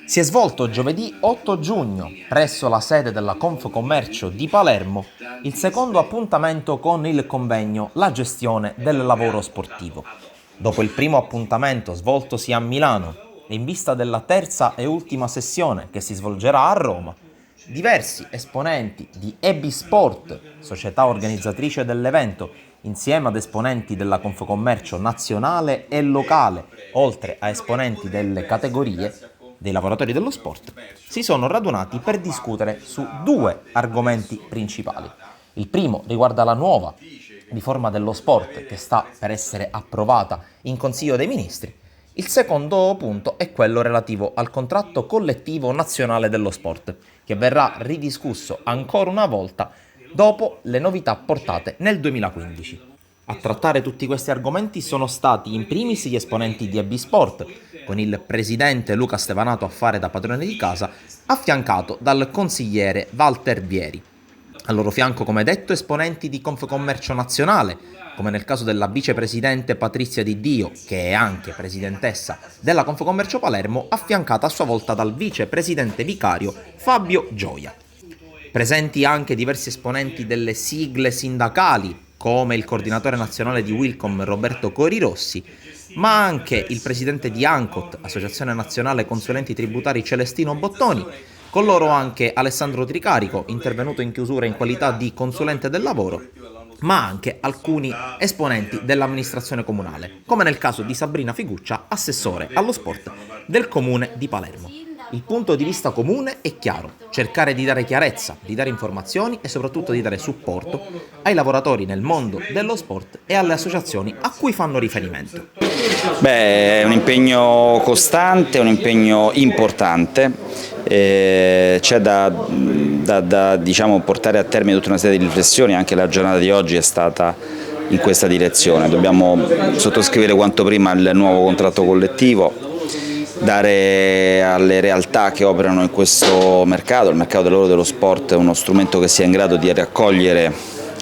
Si è svolto giovedì 8 giugno, presso la sede della Confcommercio di Palermo, il secondo appuntamento con il convegno La gestione del lavoro sportivo. Dopo il primo appuntamento svoltosi a Milano e in vista della terza e ultima sessione che si svolgerà a Roma, diversi esponenti di EBI Sport, società organizzatrice dell'evento, insieme ad esponenti della Confcommercio nazionale e locale, oltre a esponenti delle categorie dei lavoratori dello sport, si sono radunati per discutere su due argomenti principali. Il primo riguarda la nuova riforma dello sport che sta per essere approvata in Consiglio dei Ministri. Il secondo punto è quello relativo al contratto collettivo nazionale dello sport, che verrà ridiscusso ancora una volta dopo le novità portate nel 2015. A trattare tutti questi argomenti sono stati in primis gli esponenti di EBI Sport, con il presidente Luca Stevanato a fare da padrone di casa, affiancato dal consigliere Walter Vieri. Al loro fianco, come detto, esponenti di Confcommercio nazionale, come nel caso della vicepresidente Patrizia Di Dio, che è anche presidentessa della Confcommercio Palermo, affiancata a sua volta dal vicepresidente vicario Fabio Gioia. Presenti anche diversi esponenti delle sigle sindacali, come il coordinatore nazionale di Wilcom Roberto Corirossi, ma anche il presidente di ANCOT, Associazione Nazionale Consulenti Tributari Celestino Bottoni, con loro anche Alessandro Tricarico, intervenuto in chiusura in qualità di consulente del lavoro, ma anche alcuni esponenti dell'amministrazione comunale, come nel caso di Sabrina Figuccia, assessore allo sport del comune di Palermo. Il punto di vista comune è chiaro: cercare di dare chiarezza, di dare informazioni e soprattutto di dare supporto ai lavoratori nel mondo dello sport e alle associazioni a cui fanno riferimento. È un impegno costante, un impegno importante, c'è da portare a termine tutta una serie di riflessioni. Anche la giornata di oggi è stata in questa direzione. Dobbiamo sottoscrivere quanto prima il nuovo contratto collettivo, dare alle realtà che operano in questo mercato, il mercato del lavoro dello sport, uno strumento che sia in grado di raccogliere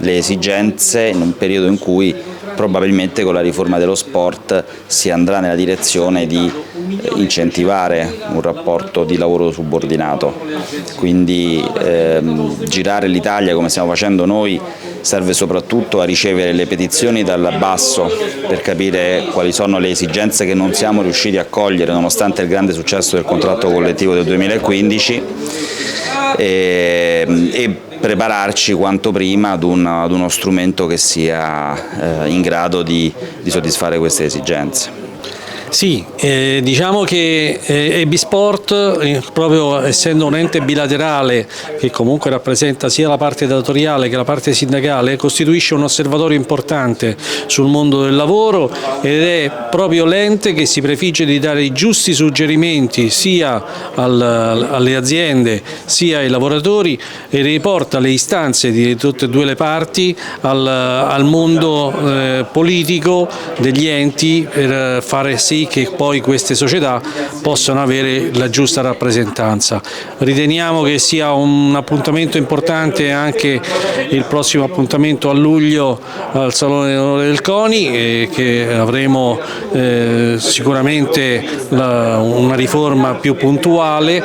le esigenze in un periodo in cui probabilmente con la riforma dello sport si andrà nella direzione di incentivare un rapporto di lavoro subordinato. Quindi girare l'Italia come stiamo facendo noi serve soprattutto a ricevere le petizioni dal basso per capire quali sono le esigenze che non siamo riusciti a cogliere nonostante il grande successo del contratto collettivo del 2015 e prepararci quanto prima ad uno strumento che sia in grado di soddisfare queste esigenze. Sì, diciamo che EBI Sport, proprio essendo un ente bilaterale che comunque rappresenta sia la parte datoriale che la parte sindacale, costituisce un osservatorio importante sul mondo del lavoro ed è proprio l'ente che si prefigge di dare i giusti suggerimenti sia alle aziende sia ai lavoratori e riporta le istanze di tutte e due le parti al mondo politico degli enti per fare sì che poi queste società possano avere la giusta rappresentanza. Riteniamo che sia un appuntamento importante anche il prossimo appuntamento a luglio al Salone del CONI, che avremo sicuramente una riforma più puntuale,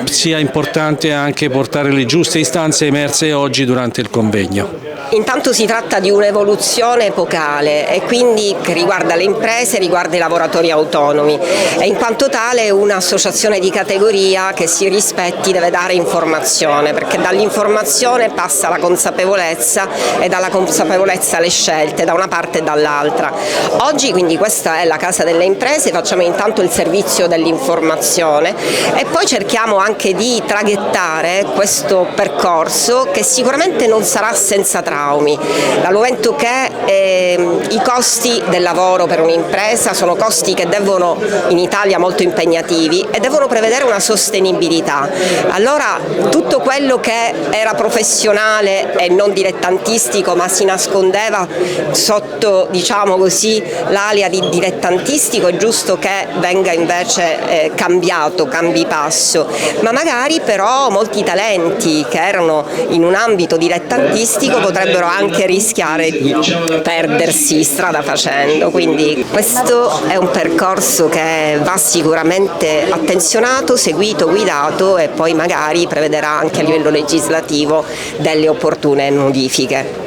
sia importante anche portare le giuste istanze emerse oggi durante il convegno. Intanto si tratta di un'evoluzione epocale e quindi che riguarda le imprese, riguarda i lavoratori autonomi e in quanto tale un'associazione di categoria che si rispetti deve dare informazione, perché dall'informazione passa la consapevolezza e dalla consapevolezza le scelte da una parte e dall'altra. Oggi quindi questa è la Casa delle Imprese, facciamo intanto il servizio dell'informazione e poi cerchiamo anche di traghettare questo percorso che sicuramente non sarà senza traumi, dal momento che i costi del lavoro per un'impresa sono costi che devono in Italia molto impegnativi e devono prevedere una sostenibilità. Allora tutto quello che era professionale e non dilettantistico ma si nascondeva sotto, diciamo così, l'alia di dilettantistico è giusto che venga invece cambiato, cambi passo, ma magari però molti talenti che erano in un ambito dilettantistico potrebbero potrebbero anche rischiare di perdersi strada facendo, quindi questo è un percorso che va sicuramente attenzionato, seguito, guidato e poi magari prevederà anche a livello legislativo delle opportune modifiche.